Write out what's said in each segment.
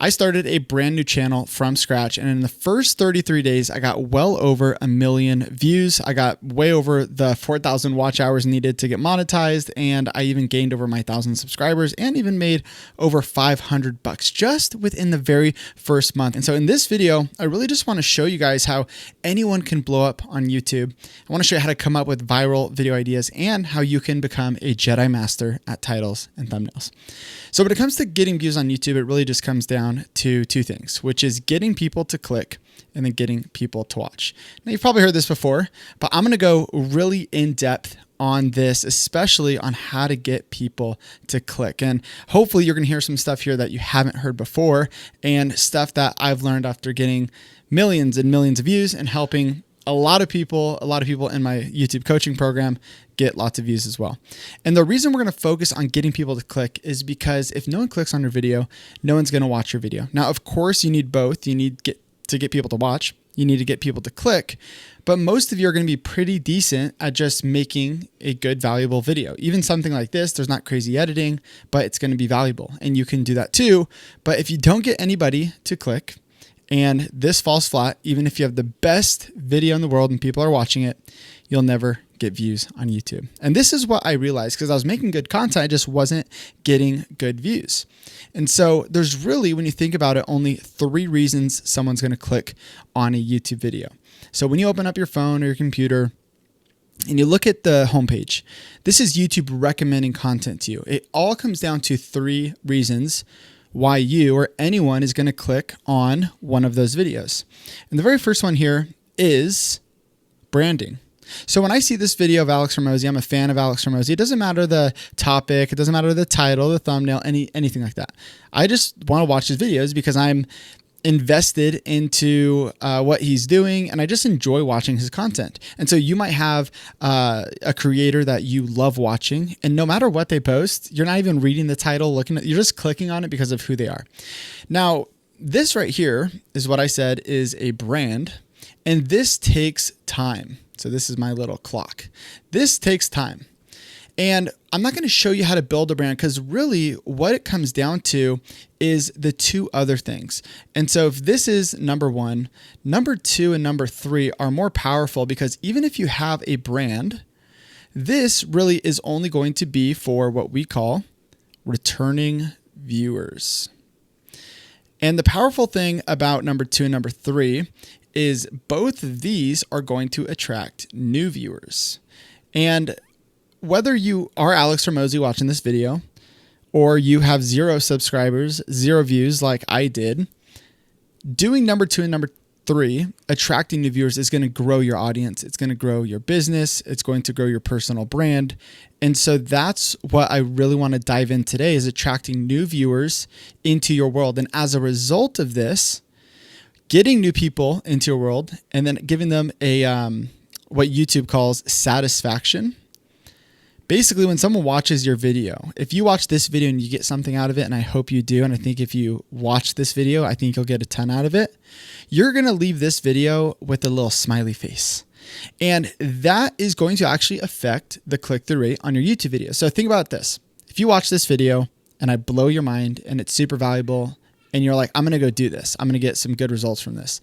I started a brand new channel from scratch, and in the first 33 days, I got well over 1 million views. I got way over the 4,000 watch hours needed to get monetized, and I even gained over my 1,000 subscribers and even made over $500 just within the very first month. And so in this video, I really just want to show you guys how anyone can blow up on YouTube. I want to show you how to come up with viral video ideas and how you can become a Jedi Master at titles and thumbnails. So when it comes to getting views on YouTube, it really just comes down to two things, which is getting people to click and then getting people to watch. Now, you've probably heard this before, but I'm going to go really in depth on this, especially on how to get people to click. And hopefully you're going to hear some stuff here that you haven't heard before and stuff that I've learned after getting millions and millions of views and helping a lot of people in my YouTube coaching program get lots of views as well. And the reason we're going to focus on getting people to click is because if no one clicks on your video, no one's going to watch your video. Now, of course, you need both. You need to get people to watch. You need to get people to click. But most of you are going to be pretty decent at just making a good, valuable video. Even something like this, there's not crazy editing, but it's going to be valuable. And you can do that too. But if you don't get anybody to click, and this falls flat, even if you have the best video in the world and people are watching it, you'll never get views on YouTube. And this is what I realized because I was making good content, I just wasn't getting good views. And so there's really, when you think about it, only 3 reasons someone's going to click on a YouTube video. So when you open up your phone or your computer and you look at the homepage, this is YouTube recommending content to you. It all comes down to 3 reasons why you or anyone is going to click on one of those videos. And the very first one here is branding. So when I see this video of Alex Hormozi, I'm a fan of Alex Hormozi. It doesn't matter the topic. It doesn't matter the title, the thumbnail, anything like that. I just want to watch his videos because I'm invested into what he's doing, and I just enjoy watching his content. And so you might have a creator that you love watching, and no matter what they post, you're not even reading the title, you're just clicking on it because of who they are. Now, this right here is what I said is a brand, and this takes time. So this is my little clock. This takes time. And I'm not going to show you how to build a brand because really what it comes down to is the 2 other things. And so if this is number 1, number 2 and number 3 are more powerful because even if you have a brand, this really is only going to be for what we call returning viewers. And the powerful thing about number 2 and number 3 is both of these are going to attract new viewers. And whether you are Alex Hormozi watching this video or you have 0 subscribers, 0 views like I did, doing number 2 and number 3, attracting new viewers is going to grow your audience. It's going to grow your business. It's going to grow your personal brand. And so that's what I really want to dive in today is attracting new viewers into your world. And as a result of this, getting new people into your world and then giving them a what YouTube calls satisfaction. Basically, when someone watches your video, if you watch this video and you get something out of it, and I hope you do, and I think if you watch this video, I think you'll get a ton out of it, you're going to leave this video with a little smiley face. And that is going to actually affect the click-through rate on your YouTube video. So think about this. If you watch this video and I blow your mind and it's super valuable and you're like, I'm going to go do this, I'm going to get some good results from this,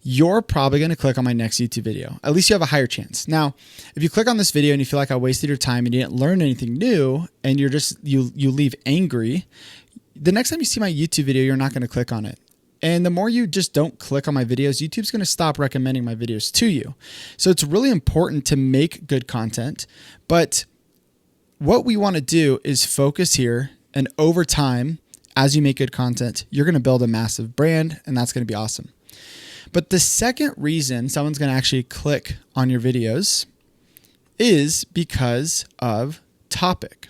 you're probably going to click on my next YouTube video. At least you have a higher chance. Now, if you click on this video and you feel like I wasted your time and you didn't learn anything new and you leave angry, the next time you see my YouTube video, you're not going to click on it. And the more you just don't click on my videos, YouTube's going to stop recommending my videos to you. So it's really important to make good content. But what we want to do is focus here, and over time, as you make good content, you're going to build a massive brand, and that's going to be awesome. But the second reason someone's going to actually click on your videos is because of topic.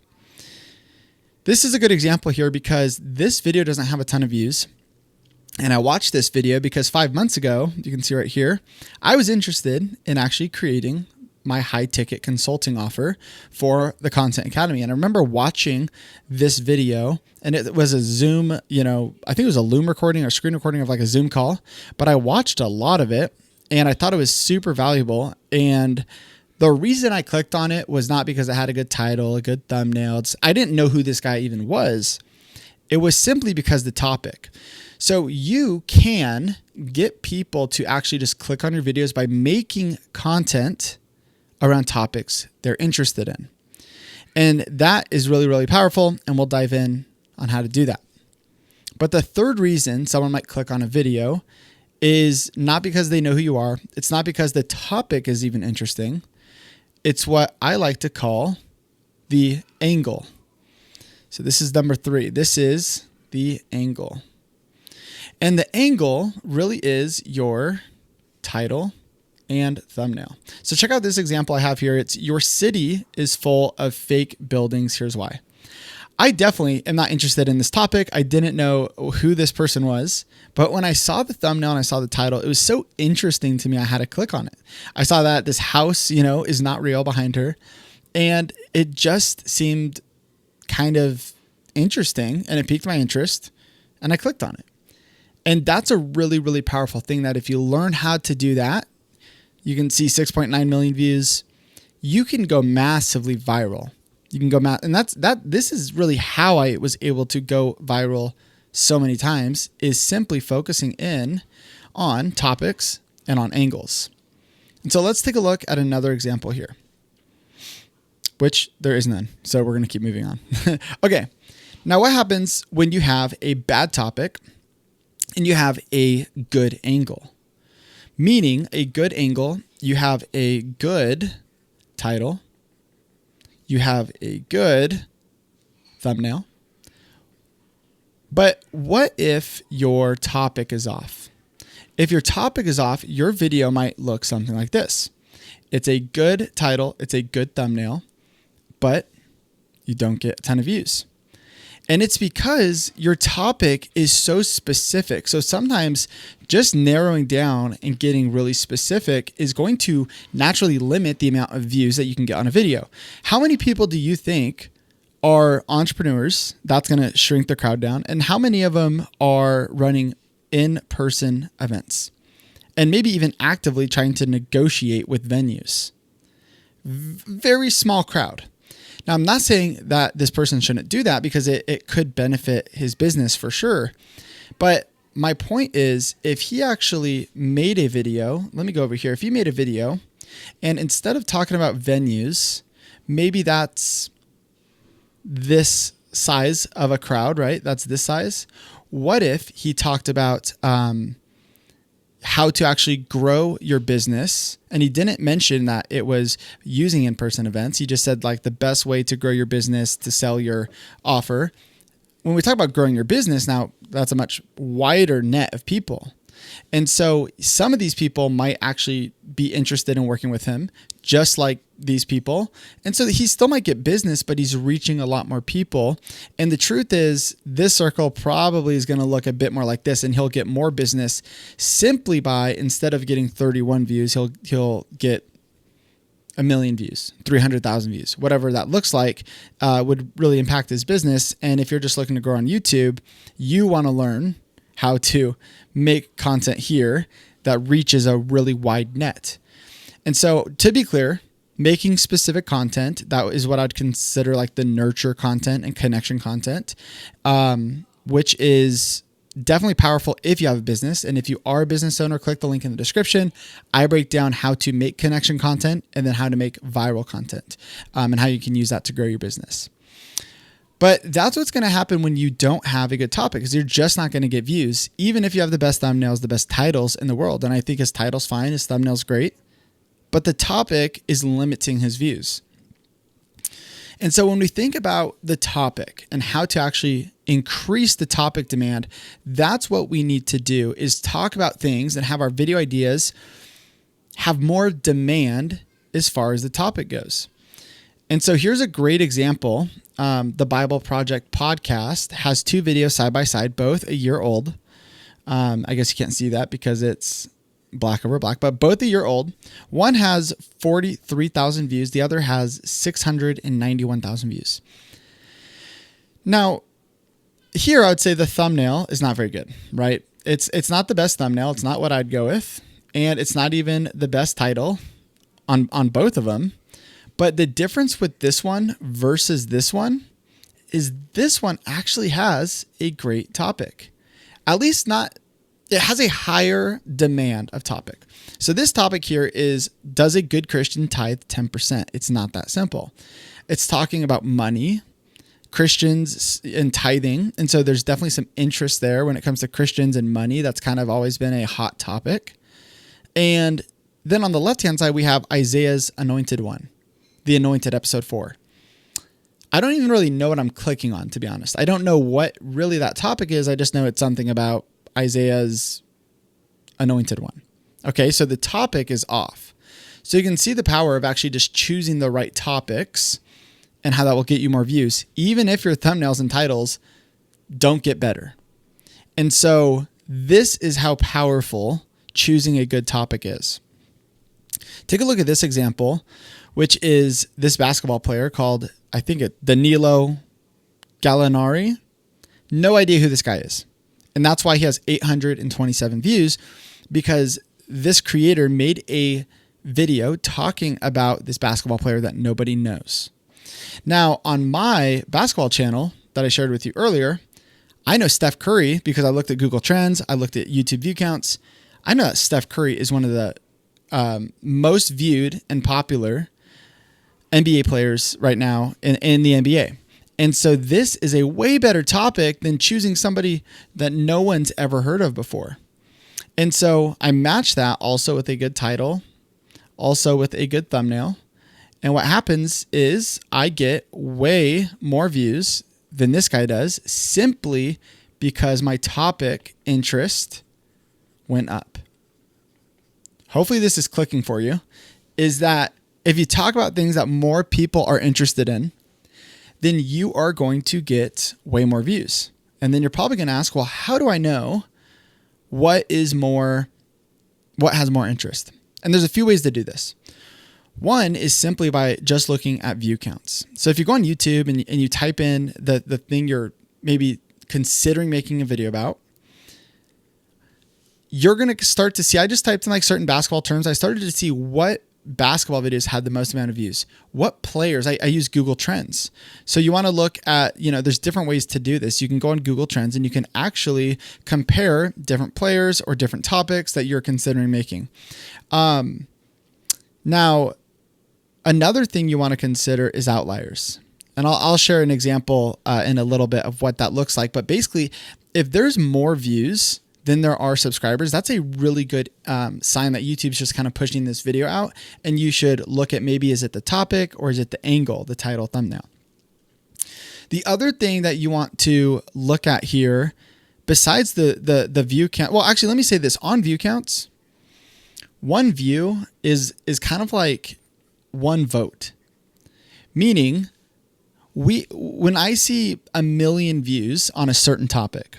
This is a good example here because this video doesn't have a ton of views. And I watched this video because 5 months ago, you can see right here, I was interested in actually creating my high ticket consulting offer for the Content Academy. And I remember watching this video, and it was a Zoom, I think it was a Loom recording or screen recording of like a Zoom call, but I watched a lot of it and I thought it was super valuable. And the reason I clicked on it was not because it had a good title, a good thumbnail. I didn't know who this guy even was. It was simply because the topic. So you can get people to actually just click on your videos by making content around topics they're interested in. And that is really, really powerful. And we'll dive in on how to do that. But the third reason someone might click on a video is not because they know who you are. It's not because the topic is even interesting. It's what I like to call the angle. So this is number 3. This is the angle. And the angle really is your title and thumbnail. So check out this example I have here. It's your city is full of fake buildings. Here's why. I definitely am not interested in this topic. I didn't know who this person was, but when I saw the thumbnail and I saw the title, it was so interesting to me. I had to click on it. I saw that this house, is not real behind her, and it just seemed kind of interesting, and it piqued my interest, and I clicked on it. And that's a really, really powerful thing, that if you learn how to do that, you can see 6.9 million views. You can go massively viral. You can go and this is really how I was able to go viral so many times, is simply focusing in on topics and on angles. And so let's take a look at another example here, which there is none. So we're going to keep moving on. Okay. Now what happens when you have a bad topic and you have a good angle? Meaning a good angle, you have a good title, you have a good thumbnail. But what if your topic is off? If your topic is off, your video might look something like this. It's a good title, it's a good thumbnail, but you don't get a ton of views. And it's because your topic is so specific. So sometimes just narrowing down and getting really specific is going to naturally limit the amount of views that you can get on a video. How many people do you think are entrepreneurs? That's going to shrink the crowd down. And how many of them are running in-person events and maybe even actively trying to negotiate with venues? Very small crowd. Now, I'm not saying that this person shouldn't do that, because it could benefit his business for sure. But my point is, if he actually made a video, let me go over here. If he made a video and instead of talking about venues, maybe that's this size of a crowd, right? That's this size. What if he talked about how to actually grow your business? And he didn't mention that it was using in-person events. He just said like the best way to grow your business, to sell your offer. When we talk about growing your business now, that's a much wider net of people. And so some of these people might actually be interested in working with him, just like these people. And so he still might get business, but he's reaching a lot more people. And the truth is, this circle probably is going to look a bit more like this, and he'll get more business simply by, instead of getting 31 views, he'll get 1 million views, 300,000 views, whatever that looks like, would really impact his business. And if you're just looking to grow on YouTube, you want to learn how to make content here that reaches a really wide net. And so to be clear, making specific content, that is what I'd consider like the nurture content and connection content, which is definitely powerful if you have a business. And if you are a business owner, click the link in the description. I break down how to make connection content and then how to make viral content, and how you can use that to grow your business. But that's what's going to happen when you don't have a good topic, is you're just not going to get views, even if you have the best thumbnails, the best titles in the world. And I think his title's fine, his thumbnail's great, but the topic is limiting his views. And so when we think about the topic and how to actually increase the topic demand, that's what we need to do, is talk about things and have our video ideas have more demand as far as the topic goes. And so here's a great example. The Bible Project podcast has 2 videos side by side, both a year old. I guess you can't see that because it's black over black, but both a year old. One has 43,000 views. The other has 691,000 views. Now, here I would say the thumbnail is not very good, right? It's not the best thumbnail. It's not what I'd go with. And it's not even the best title on both of them. But the difference with this one versus this one is this one actually has a great topic. at least not, it has a higher demand of topic. So this topic here is, does a good Christian tithe 10%? It's not that simple. It's talking about money, Christians and tithing. And so there's definitely some interest there when it comes to Christians and money. That's kind of always been a hot topic. And then on the left-hand side, we have Isaiah's Anointed One, the Anointed episode 4. I don't even really know what I'm clicking on, to be honest. I don't know what really that topic is. I just know it's something about Isaiah's Anointed One. Okay, so the topic is off. So you can see the power of actually just choosing the right topics and how that will get you more views, even if your thumbnails and titles don't get better. And so this is how powerful choosing a good topic is. Take a look at this example, which is this basketball player called, I think Danilo Gallinari. No idea who this guy is. And that's why he has 827 views, because this creator made a video talking about this basketball player that nobody knows. Now, on my basketball channel that I shared with you earlier, I know Steph Curry because I looked at Google Trends. I looked at YouTube view counts. I know that Steph Curry is one of the most viewed and popular NBA players right now in the NBA. And so this is a way better topic than choosing somebody that no one's ever heard of before. And so I match that also with a good title, also with a good thumbnail. And what happens is I get way more views than this guy does, simply because my topic interest went up. Hopefully this is clicking for you, is that if you talk about things that more people are interested in, then you are going to get way more views. And then you're probably going to ask, well, how do I know what has more interest? And there's a few ways to do this. One is simply by just looking at view counts. So if you go on YouTube and you type in the thing you're maybe considering making a video about, you're going to start to see, I just typed in like certain basketball terms. I started to see what basketball videos had the most amount of views. What players? I use Google Trends. So you want to look at, there's different ways to do this. You can go on Google Trends and you can actually compare different players or different topics that you're considering making. Now, another thing you want to consider is outliers. And I'll share an example in a little bit of what that looks like. But basically, if there's more views than there are subscribers, that's a really good sign that YouTube's just kind of pushing this video out. And you should look at, maybe is it the topic or is it the angle, the title, thumbnail. The other thing that you want to look at here, besides the view count, well, actually, let me say this. On view counts, one view is kind of like one vote. Meaning, when I see 1 million views on a certain topic,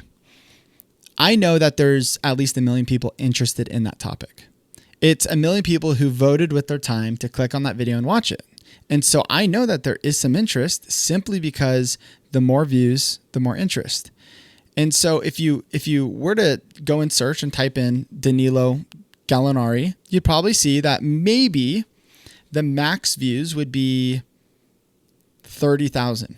I know that there's at least 1 million people interested in that topic. It's 1 million people who voted with their time to click on that video and watch it. And so I know that there is some interest, simply because the more views, the more interest. And so if you were to go and search and type in Danilo Gallinari, you'd probably see that maybe the max views would be 30,000.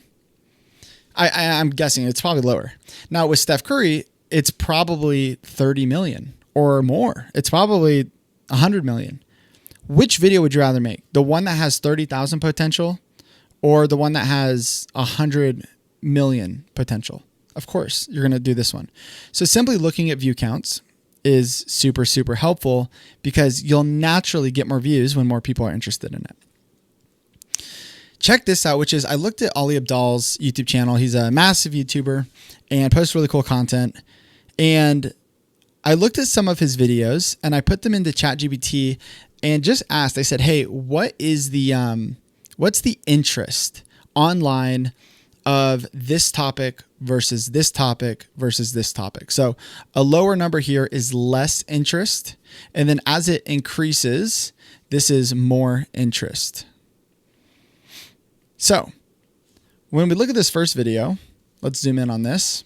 I'm guessing it's probably lower. Now with Steph Curry, it's probably 30 million or more. It's probably 100 million. Which video would you rather make? The one that has 30,000 potential or the one that has 100 million potential? Of course, you're going to do this one. So simply looking at view counts is super, super helpful, because you'll naturally get more views when more people are interested in it. Check this out, which is, I looked at Ali Abdal's YouTube channel. He's a massive YouTuber and posts really cool content. And I looked at some of his videos and I put them into ChatGPT and just asked, I said, hey, what's the interest online of this topic versus this topic versus this topic? So a lower number here is less interest. And then as it increases, this is more interest. So when we look at this first video, let's zoom in on this.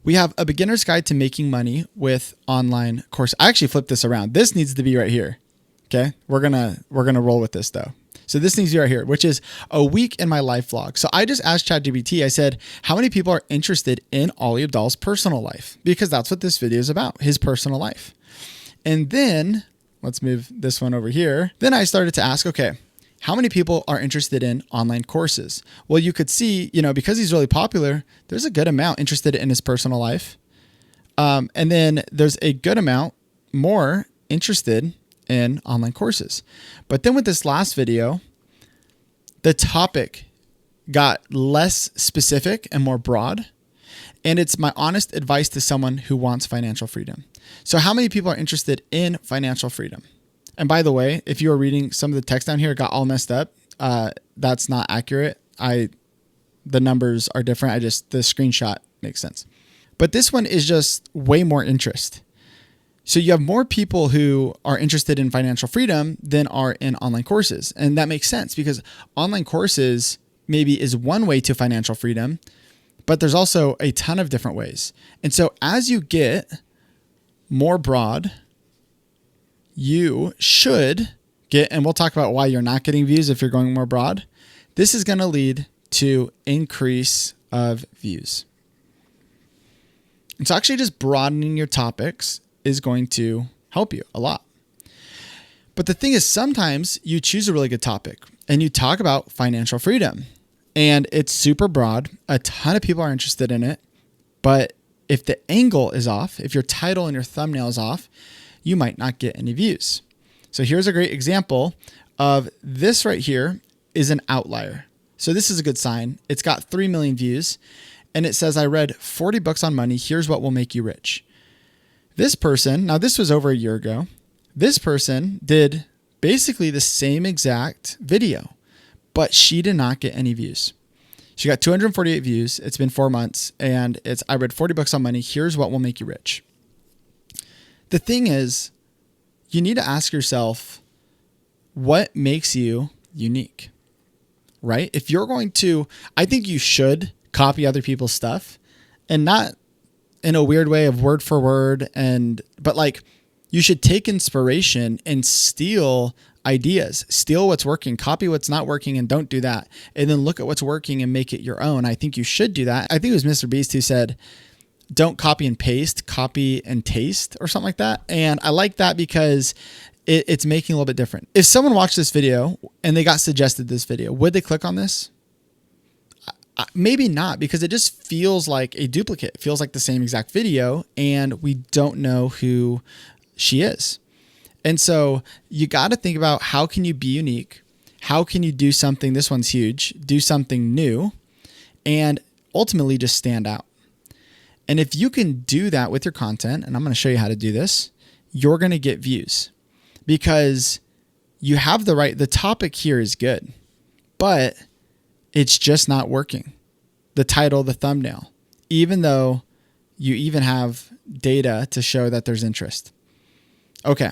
We have a beginner's guide to making money with online course. I actually flipped this around. This needs to be right here. Okay. We're going to roll with this though. So this needs to be right here, which is a week in my life vlog. So I just asked ChatGPT, I said, how many people are interested in Ali Abdaal's personal life? Because that's what this video is about, his personal life. And then let's move this one over here. Then I started to ask, okay, how many people are interested in online courses? Well, you could see, because he's really popular, there's a good amount interested in his personal life. And then there's a good amount more interested in online courses. But then with this last video, the topic got less specific and more broad. And it's my honest advice to someone who wants financial freedom. So how many people are interested in financial freedom? And by the way, if you were reading some of the text down here, it got all messed up. That's not accurate. The numbers are different. The screenshot makes sense. But this one is just way more interest. So you have more people who are interested in financial freedom than are in online courses. And that makes sense because online courses maybe is one way to financial freedom, but there's also a ton of different ways. And so as you get more broad, you should get, and we'll talk about why you're not getting views if you're going more broad. This is going to lead to increase of views. And so actually just broadening your topics is going to help you a lot. But the thing is, sometimes you choose a really good topic and you talk about financial freedom and it's super broad. A ton of people are interested in it. But if the angle is off, if your title and your thumbnail is off, you might not get any views. So here's a great example of this right here is an outlier. So this is a good sign. It's got 3 million views and it says, I read 40 books on money. Here's what will make you rich. This person, now this was over a year ago. This person did basically the same exact video, but she did not get any views. She got 248 views. It's been 4 months and it's, I read 40 books on money. Here's what will make you rich. The thing is, you need to ask yourself, what makes you unique, right? If you're going to, I think you should copy other people's stuff and not in a weird way of word for word. But like you should take inspiration and steal ideas, steal what's working, copy what's not working, and don't do that. And then look at what's working and make it your own. I think you should do that. I think it was Mr. Beast who said, don't copy and paste, copy and taste or something like that. And I like that because it's making a little bit different. If someone watched this video and they got suggested this video, would they click on this? Maybe not, because it just feels like a duplicate. It feels like the same exact video and we don't know who she is. And so you got to think about how can you be unique? How can you do something, this one's huge, do something new and ultimately just stand out. And if you can do that with your content, and I'm going to show you how to do this, you're going to get views because you have the topic here is good, but it's just not working. The title, the thumbnail, even though you even have data to show that there's interest. Okay.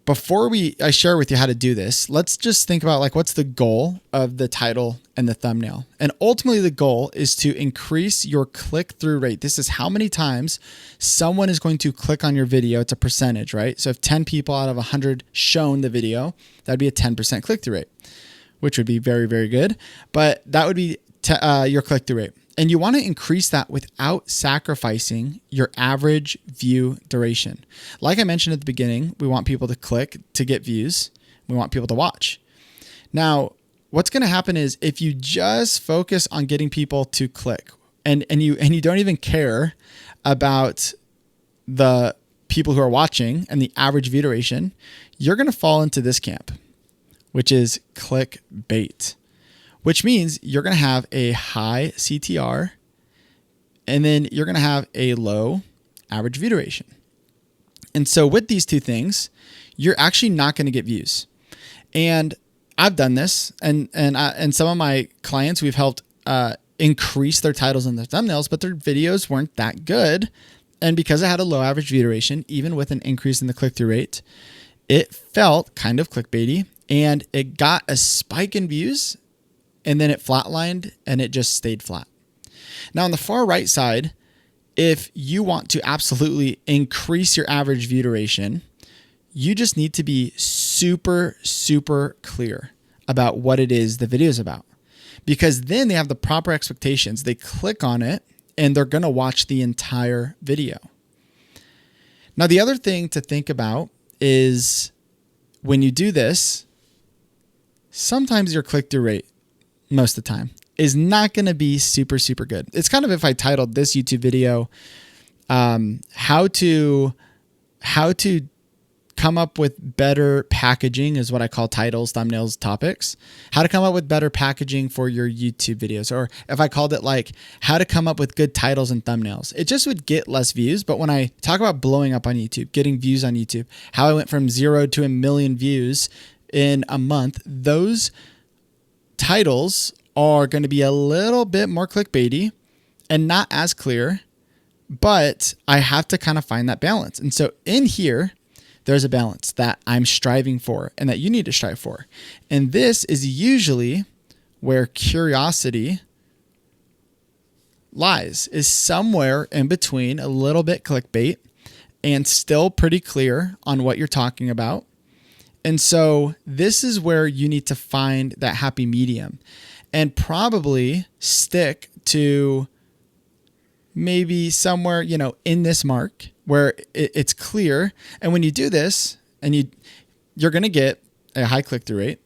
Before I share with you how to do this, let's just think about what's the goal of the title and the thumbnail. And ultimately the goal is to increase your click-through rate. This is how many times someone is going to click on your video. It's a percentage, right? So if 10 people out of 100 shown the video, that'd be a 10% click-through rate, which would be very, very good. But that would be your click-through rate. And you want to increase that without sacrificing your average view duration. Like I mentioned at the beginning, we want people to click to get views. We want people to watch. Now, what's going to happen is if you just focus on getting people to click and you don't even care about the people who are watching and the average view duration, you're going to fall into this camp, which is clickbait. Which means you're going to have a high CTR and then you're going to have a low average view duration. And so with these two things, you're actually not going to get views. And I've done this and some of my clients, we've helped increase their titles and their thumbnails, but their videos weren't that good. And because it had a low average view duration, even with an increase in the click-through rate, it felt kind of clickbaity and it got a spike in views. And then it flatlined and it just stayed flat. Now on the far right side, if you want to absolutely increase your average view duration, you just need to be super, super clear about what it is the video is about, because then they have the proper expectations. They click on it and they're going to watch the entire video. Now, the other thing to think about is when you do this, sometimes your click-through rate, most of the time, is not going to be super, super good. It's kind of if I titled this YouTube video, how to come up with better packaging is what I call titles, thumbnails, topics. How to come up with better packaging for your YouTube videos. Or if I called it like how to come up with good titles and thumbnails, it just would get less views. But when I talk about blowing up on YouTube, getting views on YouTube, how I went from 0 to 1 million views in a month, those titles are going to be a little bit more clickbaity and not as clear, but I have to kind of find that balance. And so in here, there's a balance that I'm striving for and that you need to strive for. And this is usually where curiosity lies, is somewhere in between a little bit clickbait and still pretty clear on what you're talking about. And so this is where you need to find that happy medium and probably stick to maybe somewhere, in this mark where it's clear. And when you do this, and you're going to get a high click-through rate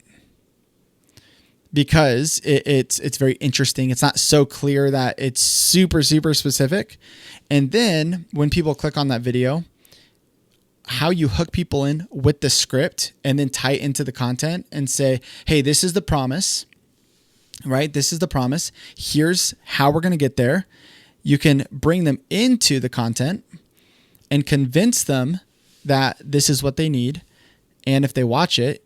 because it's very interesting. It's not so clear that it's super, super specific. And then when people click on that video, how you hook people in with the script and then tie it into the content and say, hey, this is the promise, right? This is the promise. Here's how we're going to get there. You can bring them into the content and convince them that this is what they need. And if they watch it,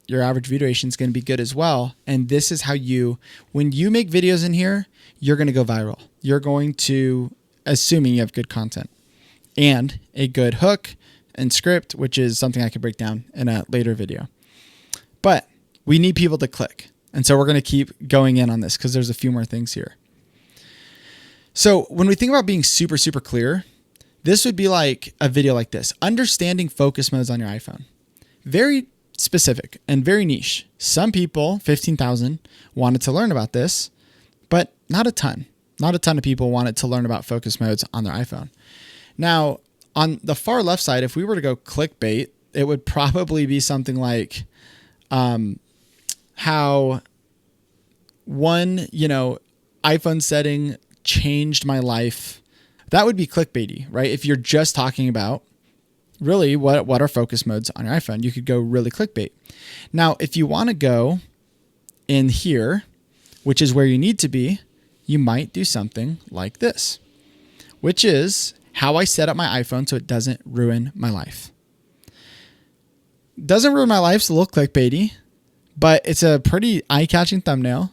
your average view duration is going to be good as well. And this is how when you make videos in here, you're going to go viral. You're going to, assuming you have good content and a good hook and script, which is something I could break down in a later video. But we need people to click. And so we're going to keep going in on this because there's a few more things here. So when we think about being super, super clear, this would be like a video like this. Understanding focus modes on your iPhone. Very specific and very niche. Some people, 15,000, wanted to learn about this, but not a ton. Not a ton of people wanted to learn about focus modes on their iPhone. Now, on the far left side, if we were to go clickbait, it would probably be something like how one, iPhone setting changed my life. That would be clickbaity, right? If you're just talking about really what are focus modes on your iPhone, you could go really clickbait. Now, if you want to go in here, which is where you need to be, you might do something like this, which is how I set up my iPhone so it doesn't ruin my life. Doesn't ruin my life, it's a little clickbaity, but it's a pretty eye-catching thumbnail,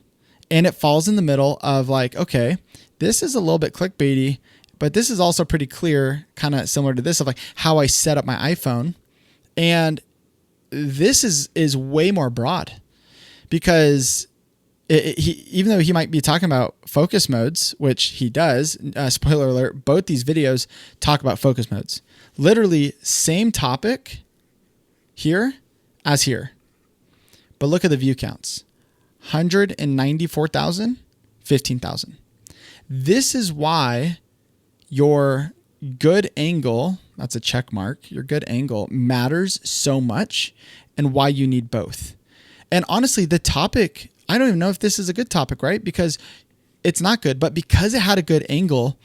and it falls in the middle of like, okay, this is a little bit clickbaity, but this is also pretty clear, kind of similar to this of like how I set up my iPhone. And this is way more broad because even though he might be talking about focus modes, which he does, spoiler alert, both these videos talk about focus modes. Literally same topic here as here. But look at the view counts. 194,000, 15,000. This is why your good angle, that's a check mark, your good angle matters so much and why you need both. And honestly, the topic, I don't even know if this is a good topic, right? Because it's not good, but because it had a good angle,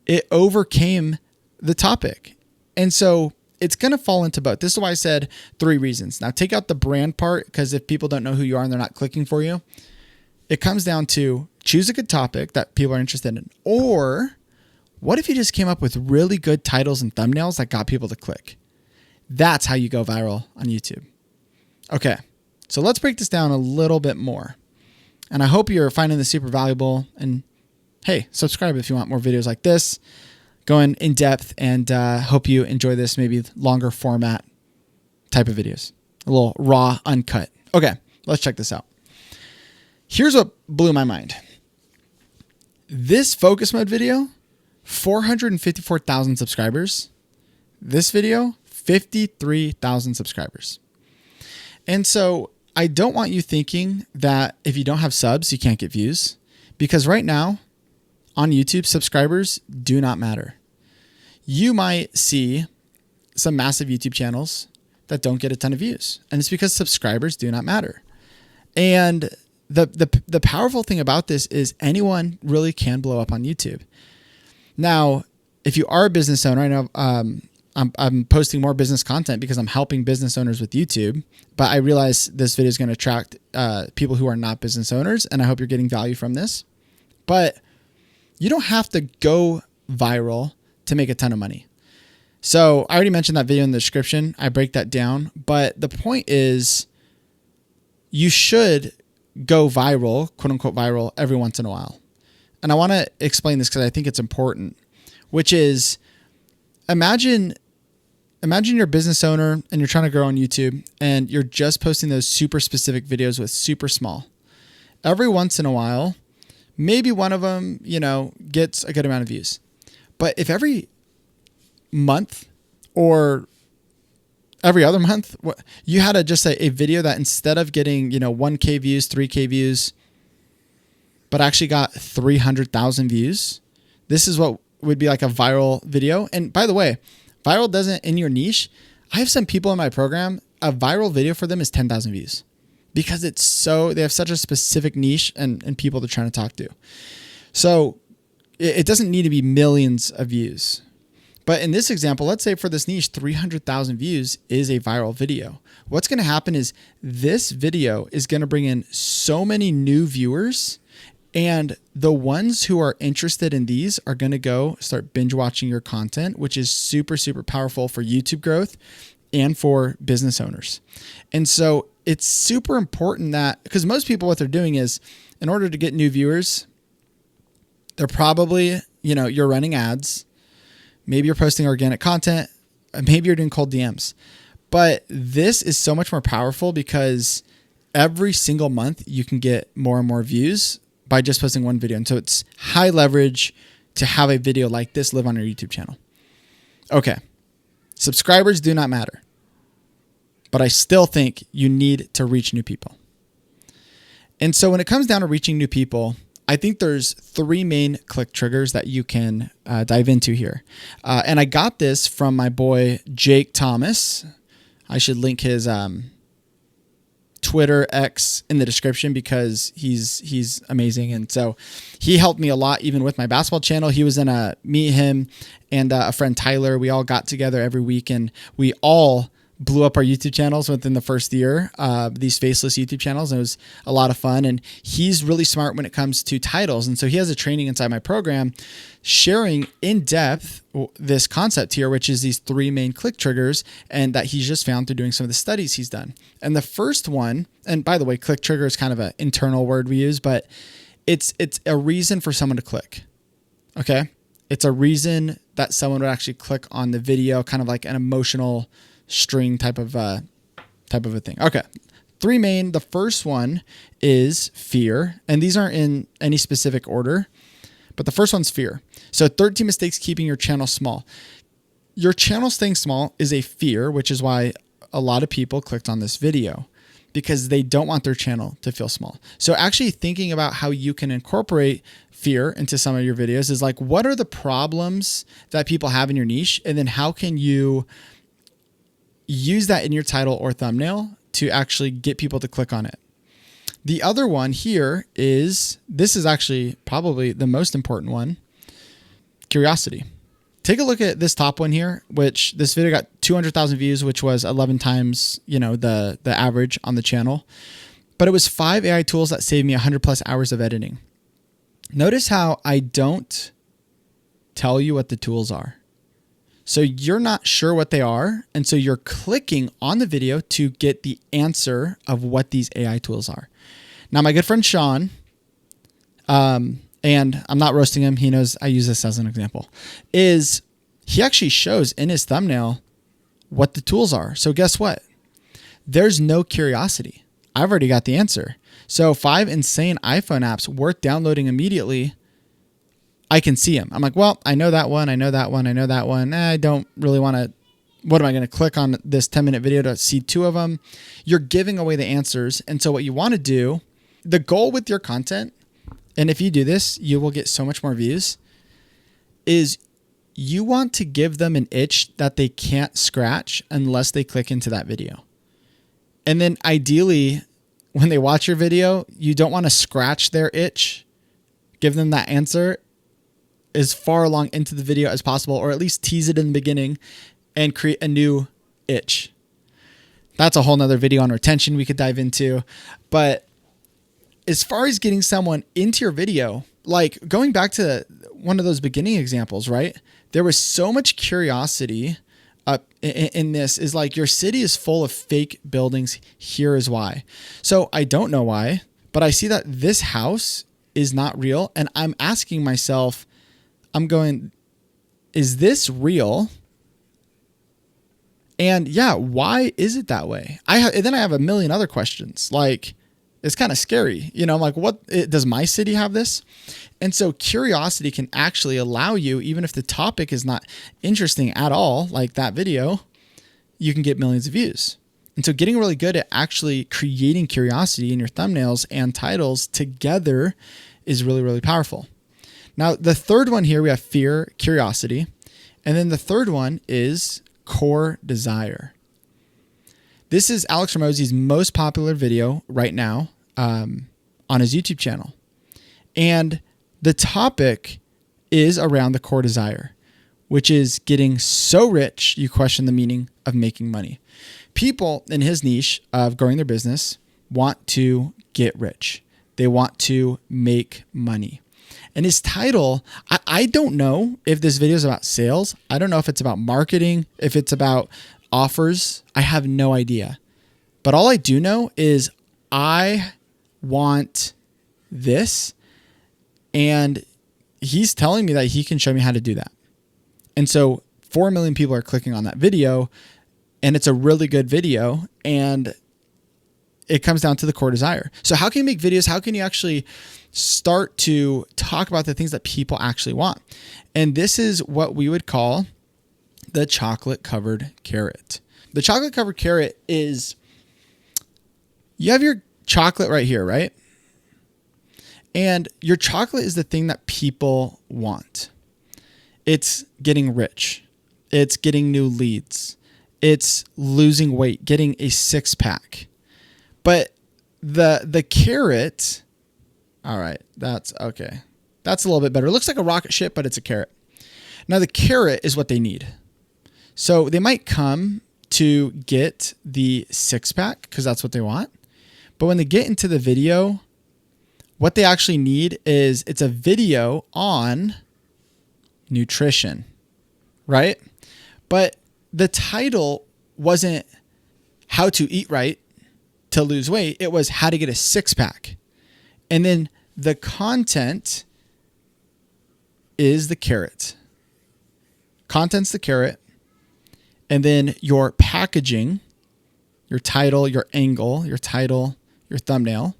it overcame the topic. And so it's going to fall into both. This is why I said 3 reasons. Now take out the brand part, because if people don't know who you are and they're not clicking for you, it comes down to choose a good topic that people are interested in. Or what if you just came up with really good titles and thumbnails that got people to click? That's how you go viral on YouTube. Okay, so let's break this down a little bit more. And I hope you're finding this super valuable. And hey, subscribe if you want more videos like this, going in depth, and hope you enjoy this maybe longer format type of videos. A little raw, uncut. Okay, let's check this out. Here's what blew my mind. This focus mode video, 454,000 subscribers. This video, 53,000 subscribers. And so I don't want you thinking that if you don't have subs, you can't get views, because right now on YouTube, subscribers do not matter. You might see some massive YouTube channels that don't get a ton of views, and it's because subscribers do not matter. And the powerful thing about this is anyone really can blow up on YouTube. Now, if you are a business owner, I know I'm posting more business content because I'm helping business owners with YouTube, but I realize this video is going to attract people who are not business owners, and I hope you're getting value from this. But you don't have to go viral to make a ton of money. So I already mentioned that video in the description. I break that down, but the point is you should go viral, quote unquote viral, every once in a while. And I want to explain this because I think it's important, which is imagine you're a business owner and you're trying to grow on YouTube and you're just posting those super specific videos with super small. Every once in a while, maybe one of them, gets a good amount of views. But if every month or every other month, you had just a video that instead of getting, 1K views, 3K views, but actually got 300,000 views, this is what would be like a viral video. And by the way, viral doesn't, in your niche, I have some people in my program, a viral video for them is 10,000 views because they have such a specific niche and people they're trying to talk to. So it doesn't need to be millions of views. But in this example, let's say for this niche, 300,000 views is a viral video. What's going to happen is this video is going to bring in so many new viewers, and the ones who are interested in these are going to go start binge watching your content, which is super, super powerful for YouTube growth and for business owners. And so it's super important that, because most people, what they're doing is in order to get new viewers, they're probably, you're running ads. Maybe you're posting organic content. Maybe you're doing cold DMs. But this is so much more powerful because every single month you can get more and more views by just posting one video. And so it's high leverage to have a video like this live on your YouTube channel. Okay. Subscribers do not matter. But I still think you need to reach new people. And so when it comes down to reaching new people, I think there's 3 main click triggers that you can dive into here. And I got this from my boy, Jake Thomas. I should link his Twitter X in the description because he's amazing. And so he helped me a lot, even with my basketball channel. He was in him and a friend, Tyler. We all got together every week and we all blew up our YouTube channels within the first year, these faceless YouTube channels. And it was a lot of fun. And he's really smart when it comes to titles. And so he has a training inside my program sharing in depth this concept here, which is these 3 main click triggers, and that he's just found through doing some of the studies he's done. And the first one, and by the way, click trigger is kind of an internal word we use, but it's a reason for someone to click. Okay. It's a reason that someone would actually click on the video, kind of like an emotional string type of a thing. Okay. 3 main. The first one is fear. And these aren't in any specific order, but the first one's fear. So 13 mistakes keeping your channel small. Your channel staying small is a fear, which is why a lot of people clicked on this video, because they don't want their channel to feel small. So actually thinking about how you can incorporate fear into some of your videos is like, what are the problems that people have in your niche? And then how can you use that in your title or thumbnail to actually get people to click on it? The other one here is, this is actually probably the most important one, curiosity. Take a look at this top one here, which this video got 200,000 views, which was 11 times, the average on the channel. But it was 5 AI tools that saved me 100 plus hours of editing. Notice how I don't tell you what the tools are. So you're not sure what they are. And so you're clicking on the video to get the answer of what these AI tools are. Now, my good friend Sean, and I'm not roasting him, he knows I use this as an example, is he actually shows in his thumbnail what the tools are. So guess what? There's no curiosity. I've already got the answer. So 5 insane iPhone apps worth downloading immediately. I can see them. I'm like, well, I know that one. I know that one. I know that one. I don't really want to what am I going to click on this 10-minute video to see 2 of them? You're giving away the answers. And so what you want to do, the goal with your content, and if you do this, you will get so much more views, is you want to give them an itch that they can't scratch unless they click into that video. And then ideally, when they watch your video, you don't want to scratch their itch. Give them that answer as far along into the video as possible, or at least tease it in the beginning and create a new itch. That's a whole nother video on retention we could dive into. But as far as getting someone into your video, like going back to one of those beginning examples, right? There was so much curiosity in this, is like, your city is full of fake buildings. Here is why. So I don't know why, but I see that this house is not real. And I'm asking myself, I'm going, is this real? And yeah, why is it that way? Then I have a million other questions. Like, it's kind of scary. You know, I'm like, what, does my city have this? And so curiosity can actually allow you, even if the topic is not interesting at all, like that video, you can get millions of views. And so getting really good at actually creating curiosity in your thumbnails and titles together is really, really powerful. Now, the third one here, we have fear, curiosity. And then the third one is core desire. This is Alex Hormozi's most popular video right now on his YouTube channel. And the topic is around the core desire, which is getting so rich you question the meaning of making money. People in his niche of growing their business want to get rich. They want to make money. And his title, I don't know if this video is about sales. I don't know if it's about marketing, if it's about offers. I have no idea. But all I do know is I want this, and he's telling me that he can show me how to do that. And so 4 million people are clicking on that video, and it's a really good video, and it comes down to the core desire. So how can you make videos? How can you actually start to talk about the things that people actually want? And this is what we would call the chocolate covered carrot. The chocolate covered carrot is, you have your chocolate right here, right? And your chocolate is the thing that people want. It's getting rich. It's getting new leads. It's losing weight, getting a 6-pack. But the carrot, all right, that's okay. That's a little bit better. It looks like a rocket ship, but it's a carrot. Now the carrot is what they need. So they might come to get the 6-pack because that's what they want. But when they get into the video, what they actually need is, it's a video on nutrition, right? But the title wasn't how to eat right to lose weight. It was how to get a 6-pack. And then the content is the carrot. Content's the carrot. And then your packaging, your title, your angle, your title, your thumbnail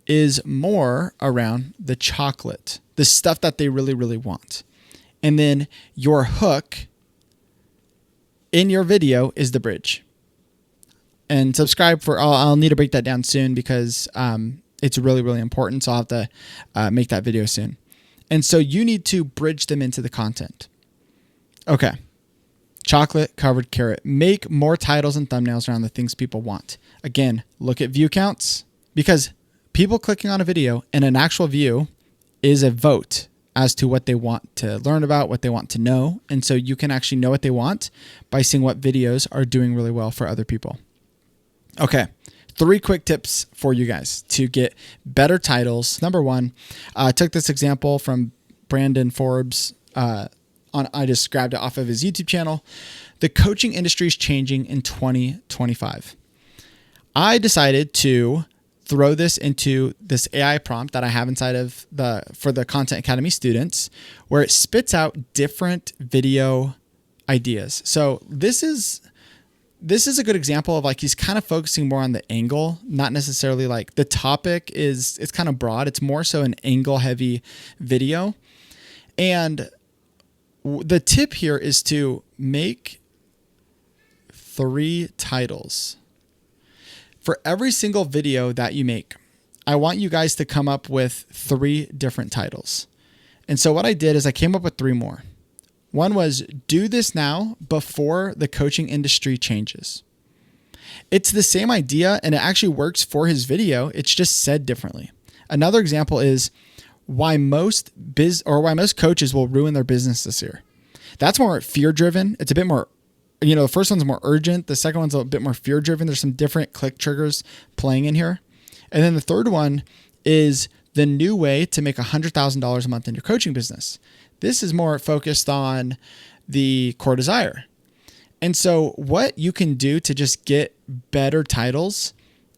is more around the chocolate, the stuff that they really, really want. And then your hook in your video is the bridge. And subscribe for, I'll need to break that down soon because it's really, really important. So I'll have to make that video soon. And so you need to bridge them into the content. Okay. Chocolate covered carrot. Make more titles and thumbnails around the things people want. Again, look at view counts, because people clicking on a video and an actual view is a vote as to what they want to learn about, what they want to know. And so you can actually know what they want by seeing what videos are doing really well for other people. Okay. 3 quick tips for you guys to get better titles. Number 1, I took this example from Brandon Forbes. I just grabbed it off of his YouTube channel. The coaching industry is changing in 2025. I decided to throw this into this AI prompt that I have inside of for the Content Academy students, where it spits out different video ideas. So this is a good example of, like, he's kind of focusing more on the angle, not necessarily like the topic it's kind of broad. It's more so an angle heavy video. And the tip here is to make 3 titles. For every single video that you make, I want you guys to come up with 3 different titles. And so what I did is I came up with 3 more. One was, do this now before the coaching industry changes. It's the same idea and it actually works for his video. It's just said differently. Another example is why most coaches will ruin their business this year. That's more fear driven. It's a bit more, the first one's more urgent. The second one's a bit more fear driven. There's some different click triggers playing in here. And then the third one is the new way to make $100,000 a month in your coaching business. This is more focused on the core desire. And so what you can do to just get better titles,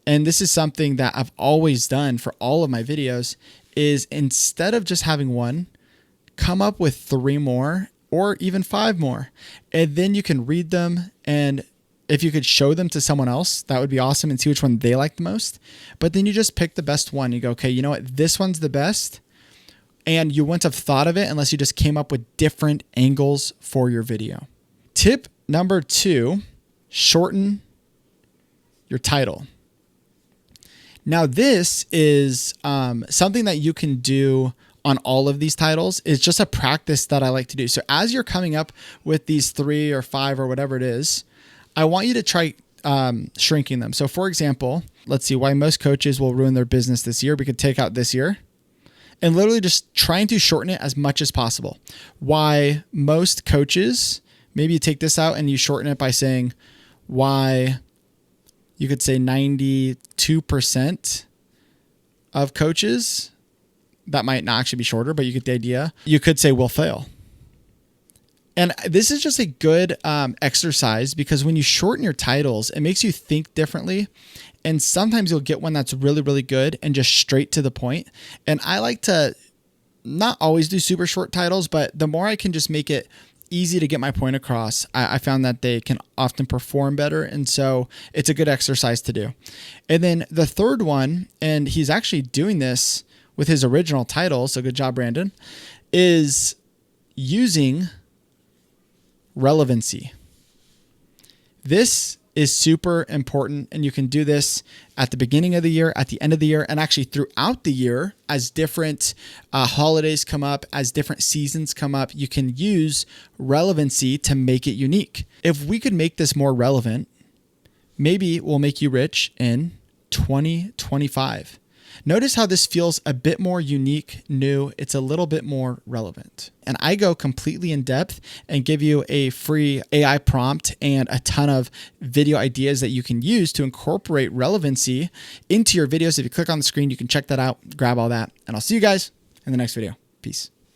and this is something that I've always done for all of my videos, is instead of just having one, come up with 3 more or even 5 more. And then you can read them, and if you could show them to someone else, that would be awesome, and see which one they like the most. But then you just pick the best one. You go, okay, you know what? This one's the best. And you wouldn't have thought of it unless you just came up with different angles for your video. Tip number 2, shorten your title. Now this is something that you can do on all of these titles. It's just a practice that I like to do. So as you're coming up with these 3 or 5 or whatever it is, I want you to try shrinking them. So for example, let's see, why most coaches will ruin their business this year. We could take out this year and literally just trying to shorten it as much as possible. Why most coaches, maybe you take this out and you shorten it by saying why you could say 92% of coaches, that might not actually be shorter, but you get the idea. You could say will fail. And this is just a good exercise, because when you shorten your titles, it makes you think differently. And sometimes you'll get one that's really, really good and just straight to the point. And I like to not always do super short titles, but the more I can just make it easy to get my point across, I found that they can often perform better. And so it's a good exercise to do. And then the third one, and he's actually doing this with his original title, so good job, Brandon, is using relevancy. This is super important, and you can do this at the beginning of the year, at the end of the year, and actually throughout the year as different holidays come up, as different seasons come up. You can use relevancy to make it unique. If we could make this more relevant, maybe we'll make you rich in 2025. Notice how this feels a bit more unique, new. It's a little bit more relevant. And I go completely in depth and give you a free AI prompt and a ton of video ideas that you can use to incorporate relevancy into your videos. If you click on the screen, you can check that out, grab all that, and I'll see you guys in the next video. Peace.